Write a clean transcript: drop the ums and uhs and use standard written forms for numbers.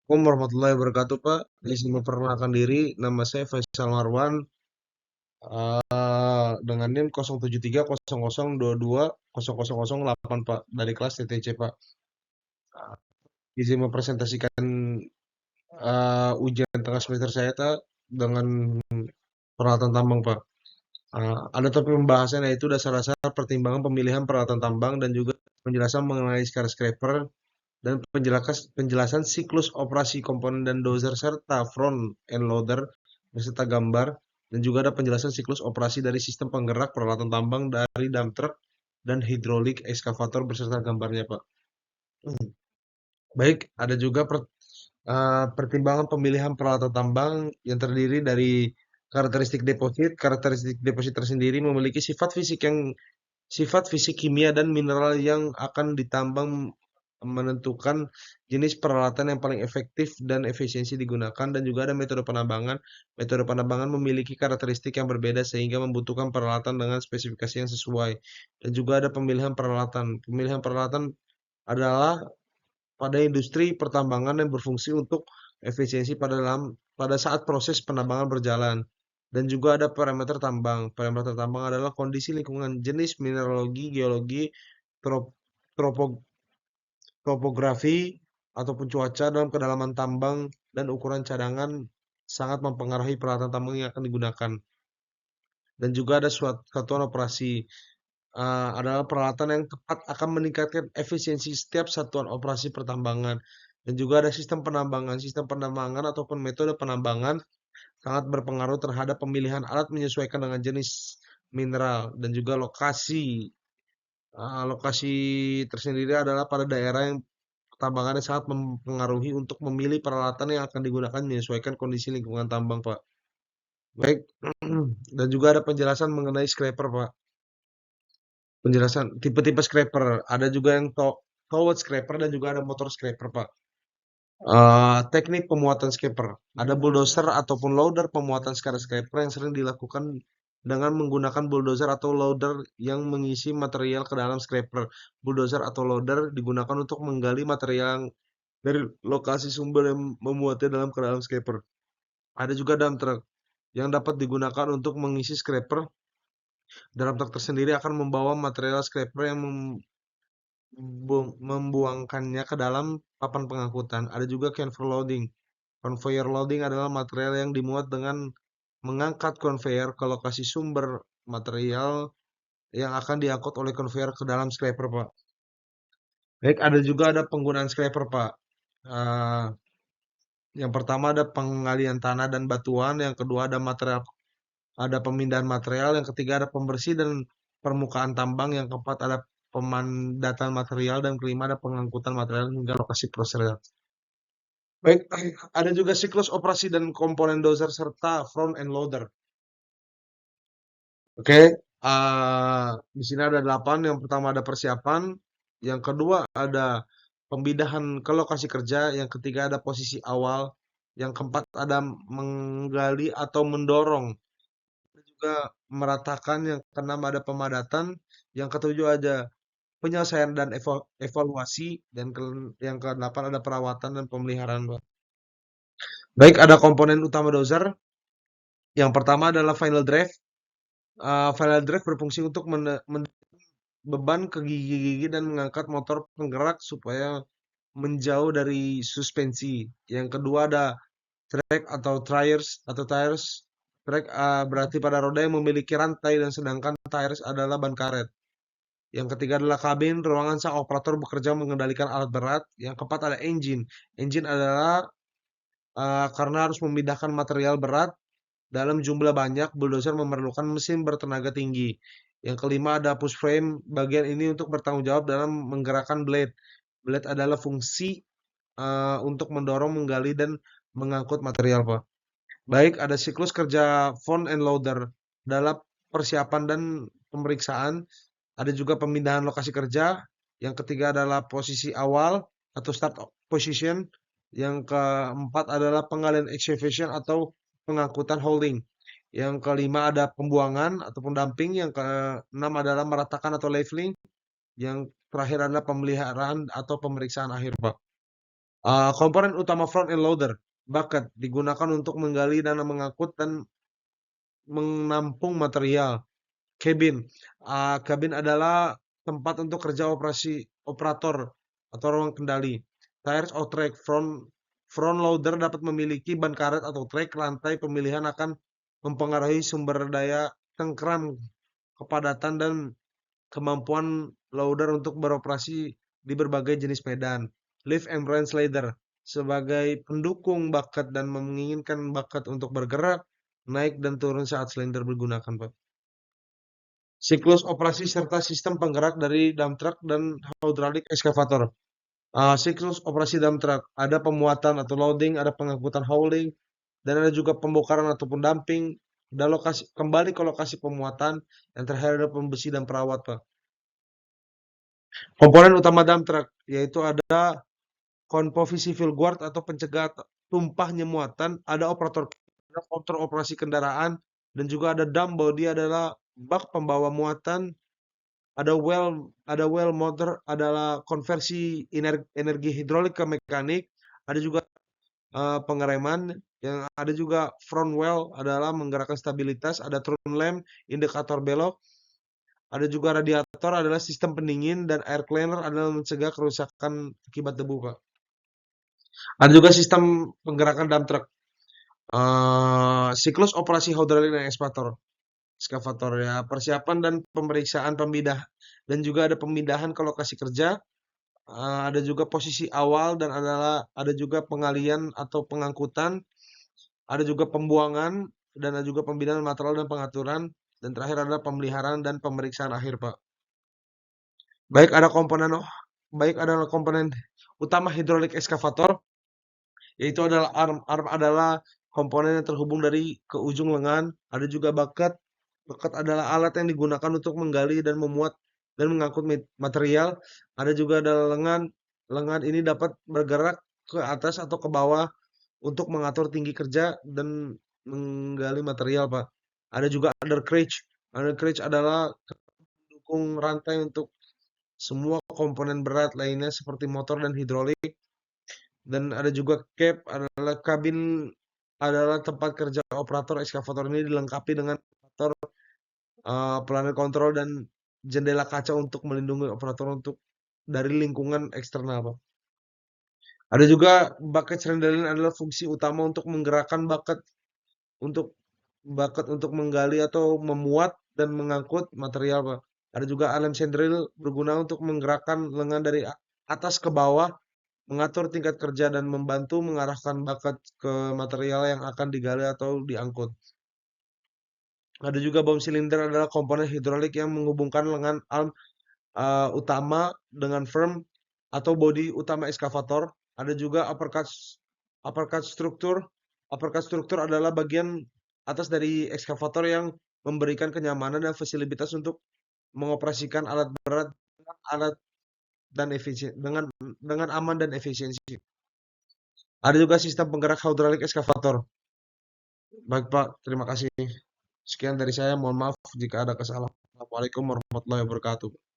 Assalamualaikum warahmatullahi wabarakatuh, Pak. Izin memperkenalkan diri, nama saya Faisal Marwan, dengan NIM 073002200008, Pak, dari kelas TTC, Pak. Izin mempresentasikan ujian tengah semester saya, Pak, dengan peralatan tambang, Pak. Ada topik pembahasan yaitu dasar-dasar pertimbangan pemilihan peralatan tambang dan juga penjelasan mengenai skyscraper dan penjelasan siklus operasi komponen dan dozer serta front end loader beserta gambar, dan juga ada penjelasan siklus operasi dari sistem penggerak peralatan tambang dari dump truck dan hidrolik ekskavator beserta gambarnya, Pak. Baik, ada juga pertimbangan pemilihan peralatan tambang yang terdiri dari karakteristik deposit. Karakteristik deposit tersendiri memiliki sifat fisik kimia dan mineral yang akan ditambang, menentukan jenis peralatan yang paling efektif dan efisiensi digunakan, dan juga ada metode penambangan. Metode penambangan memiliki karakteristik yang berbeda sehingga membutuhkan peralatan dengan spesifikasi yang sesuai. Dan juga ada pemilihan peralatan. Pemilihan peralatan adalah pada industri pertambangan yang berfungsi untuk efisiensi pada saat proses penambangan berjalan. Dan juga ada parameter tambang. Parameter tambang adalah kondisi lingkungan, jenis mineralogi, geologi, trop- tropo- topografi, ataupun cuaca dalam kedalaman tambang dan ukuran cadangan sangat mempengaruhi peralatan tambang yang akan digunakan. Dan juga ada satuan operasi, adalah peralatan yang tepat akan meningkatkan efisiensi setiap satuan operasi pertambangan. Dan juga ada sistem penambangan. Sistem penambangan ataupun metode penambangan sangat berpengaruh terhadap pemilihan alat menyesuaikan dengan jenis mineral dan juga lokasi. Lokasi tersendiri adalah pada daerah yang pertambangannya sangat mempengaruhi untuk memilih peralatan yang akan digunakan menyesuaikan kondisi lingkungan tambang, Pak. Baik, dan juga ada penjelasan mengenai scraper, Pak. Penjelasan tipe-tipe scraper. Ada juga yang towed scraper dan juga ada motor scraper, Pak. Teknik pemuatan scraper. Ada bulldozer ataupun loader pemuatan scraper yang sering dilakukan dengan menggunakan bulldozer atau loader yang mengisi material ke dalam scraper. Bulldozer atau loader digunakan untuk menggali material dari lokasi sumber yang memuatnya ke dalam scraper. Ada juga dump truck yang dapat digunakan untuk mengisi scraper. Dump truck tersendiri akan membawa material scraper yang membuangkannya ke dalam papan pengangkutan. Ada juga conveyor loading. Conveyor loading adalah material yang dimuat dengan mengangkat conveyor ke lokasi sumber material yang akan diangkut oleh conveyor ke dalam scraper, Pak. Baik, ada penggunaan scraper, Pak. Uh, yang pertama ada pengalian tanah dan batuan, yang kedua ada pemindahan material, yang ketiga ada pembersih dan permukaan tambang, yang keempat ada pemandatan material, dan kelima ada pengangkutan material hingga lokasi proses. Baik, ada juga siklus operasi dan komponen dozer serta front end loader. Oke, di sini ada 8. Yang pertama ada persiapan, yang kedua ada pemindahan ke lokasi kerja, yang ketiga ada posisi awal, yang keempat ada menggali atau mendorong, juga meratakan, yang keenam ada pemadatan, yang ketujuh ada penyelesaian dan evaluasi, dan yang kedelapan ada perawatan dan pemeliharaan, Pak. Baik, ada komponen utama dozer. Yang pertama adalah final drive. Final drive berfungsi untuk beban ke gigi-gigi dan mengangkat motor penggerak supaya menjauh dari suspensi. Yang kedua ada track atau tires. Track berarti pada roda yang memiliki rantai, dan sedangkan tires adalah ban karet. Yang ketiga adalah kabin, ruangan sang operator bekerja mengendalikan alat berat. Yang keempat ada engine. Engine adalah karena harus memindahkan material berat dalam jumlah banyak, bulldozer memerlukan mesin bertenaga tinggi. Yang kelima ada push frame. Bagian ini untuk bertanggung jawab dalam menggerakkan blade. Blade adalah fungsi untuk mendorong, menggali, dan mengangkut material, Pak. Baik, ada siklus kerja front end loader dalam persiapan dan pemeriksaan. Ada juga pemindahan lokasi kerja. Yang ketiga adalah posisi awal atau start position. Yang keempat adalah pengalian excavation atau pengangkutan holding. Yang kelima ada pembuangan ataupun dumping. Yang keenam adalah meratakan atau leveling. Yang terakhir adalah pemeliharaan atau pemeriksaan akhir, Pak. Komponen utama front end loader, bucket, digunakan untuk menggali dan mengangkut dan menampung material. Cabin, kabin adalah tempat untuk kerja operator atau ruang kendali. Tires or track, front loader dapat memiliki ban karet atau trek. Rantai pemilihan akan mempengaruhi sumber daya cengkram, kepadatan, dan kemampuan loader untuk beroperasi di berbagai jenis medan. Lift and range ladder sebagai pendukung bucket dan menginginkan bucket untuk bergerak, naik dan turun saat silinder digunakan, Pak. Siklus operasi serta sistem penggerak dari dump truck dan hydraulic excavator. Siklus operasi dump truck, ada pemuatan atau loading, ada pengangkutan hauling, dan ada juga pembongkaran ataupun dumping. Dan kembali ke lokasi pemuatan, yang terakhir ada pembesi dan perawat, Pak. Komponen utama dump truck yaitu ada conveying guard atau pencegah tumpahnya muatan, ada operator, ada kontrol operasi kendaraan, dan juga ada dump body adalah bak pembawa muatan, ada well motor adalah konversi energi hidrolik ke mekanik, ada juga pengereman, yang ada juga front well adalah menggerakkan stabilitas, ada turn lamp, indikator belok, ada juga radiator adalah sistem pendingin, dan air cleaner adalah mencegah kerusakan akibat debu, Pak. Ada juga sistem penggerakan dump truck. Siklus operasi hydraulik dan excavator ya, persiapan dan pemeriksaan dan juga ada pemindahan ke lokasi kerja. Ada juga posisi awal dan ada juga pengalian atau pengangkutan, ada juga pembuangan, dan ada juga pembinaan material dan pengaturan, dan terakhir adalah pemeliharaan dan pemeriksaan akhir, Pak. Baik ada komponen baik adalah komponen utama hidrolik excavator, yaitu adalah arm adalah komponen yang terhubung dari ke ujung lengan, ada juga bucket. Bucket adalah alat yang digunakan untuk menggali dan memuat dan mengangkut material. Ada juga adalah lengan. Lengan ini dapat bergerak ke atas atau ke bawah untuk mengatur tinggi kerja dan menggali material, Pak. Ada juga under crutch. Under crutch adalah pendukung rantai untuk semua komponen berat lainnya seperti motor dan hidrolik. Dan ada juga cab adalah kabin adalah tempat kerja operator ekskavator. Ini dilengkapi dengan operator, panel kontrol dan jendela kaca untuk melindungi operator dari lingkungan eksternal, Pak. Ada juga bucket cylinder adalah fungsi utama untuk menggerakkan bucket untuk menggali atau memuat dan mengangkut material, Pak. Ada juga alarm sendril berguna untuk menggerakkan lengan dari atas ke bawah, mengatur tingkat kerja dan membantu mengarahkan bucket ke material yang akan digali atau diangkut. Ada juga bom silinder adalah komponen hidrolik yang menghubungkan lengan arm utama dengan firm atau bodi utama ekskavator. Ada juga uppercut struktur. Uppercut struktur adalah bagian atas dari ekskavator yang memberikan kenyamanan dan fasilitas untuk mengoperasikan alat berat alat dan efisien dengan aman dan efisiensi. Ada juga sistem penggerak hydraulik ekskavator. Baik, Pak, terima kasih. Sekian dari saya. Mohon maaf jika ada kesalahan. Assalamualaikum warahmatullahi wabarakatuh.